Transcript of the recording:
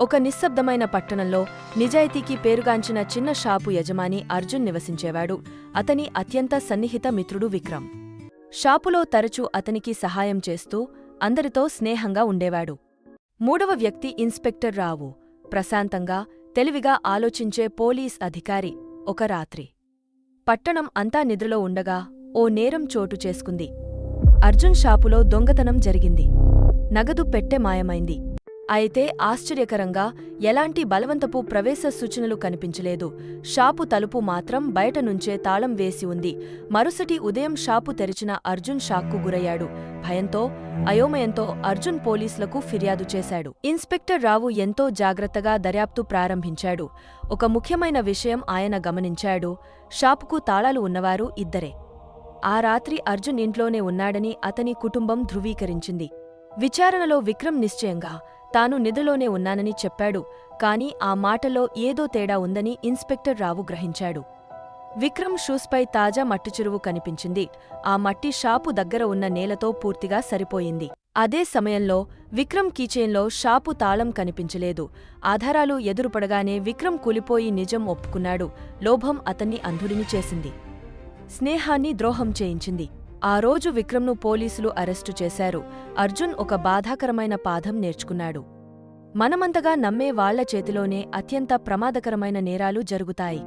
ఒక నిశ్శబ్దమైన పట్టణంలో నిజాయితీకి పేరుగాంచిన చిన్న షాపు యజమాని అర్జున్ నివసించేవాడు. అతని అత్యంత సన్నిహిత మిత్రుడు విక్రమ్. షాపులో తరచూ అతనికి సహాయం చేస్తూ అందరితో స్నేహంగా ఉండేవాడు. మూడవ వ్యక్తి ఇన్స్పెక్టర్ రావు. ప్రశాంతంగా, తెలివిగా ఆలోచించే పోలీస్ అధికారి. ఒక రాత్రి పట్టణం అంతా నిద్రలో ఉండగా ఓ నేరం చోటు చేసుకుంది. అర్జున్ షాపులో దొంగతనం జరిగింది. నగదు పెట్టె మాయమైంది. అయితే ఆశ్చర్యకరంగా ఎలాంటి బలవంతపు ప్రవేశ సూచనలు కనిపించలేదు. షాపు తలుపు మాత్రం బయటనుంచే తాళం వేసి ఉంది. మరుసటి ఉదయం షాపు తెరిచిన అర్జున్ షాక్కు గురయ్యాడు. భయంతో, అయోమయంతో అర్జున్ పోలీసులకు ఫిర్యాదు చేశాడు. ఇన్స్పెక్టర్ రావు ఎంతో జాగ్రత్తగా దర్యాప్తు ప్రారంభించాడు. ఒక ముఖ్యమైన విషయం ఆయన గమనించాడు. షాపుకు తాళాలు ఉన్నవారు ఇద్దరే. ఆ రాత్రి అర్జున్ ఇంట్లోనే ఉన్నాడని అతని కుటుంబం ధృవీకరించింది. విచారణలో విక్రమ్ నిశ్చయంగా తాను నిద్రలోనే ఉన్నానని చెప్పాడు. కాని ఆ మాటలో ఏదో తేడా ఉందని ఇన్స్పెక్టర్ రావు గ్రహించాడు. విక్రమ్ షూస్పై తాజా మట్టిచురువు కనిపించింది. ఆ మట్టి షాపు దగ్గర ఉన్న నేలతో పూర్తిగా సరిపోయింది. అదే సమయంలో విక్రమ్ కీచైన్లో షాపు తాళం కనిపించలేదు. ఆధారాలు ఎదురుపడగానే విక్రమ్ కూలిపోయి నిజం ఒప్పుకున్నాడు. లోభం అతన్ని అంధుడిని చేసింది. స్నేహాన్ని ద్రోహం చేయించింది. ఆ రోజు విక్రమ్ను పోలీసులు అరెస్టు చేశారు. అర్జున్ ఒక బాధాకరమైన పాఠం నేర్చుకున్నాడు. మనమంతగా నమ్మే వాళ్ల చేతిలోనే అత్యంత ప్రమాదకరమైన నేరాలు జరుగుతాయి.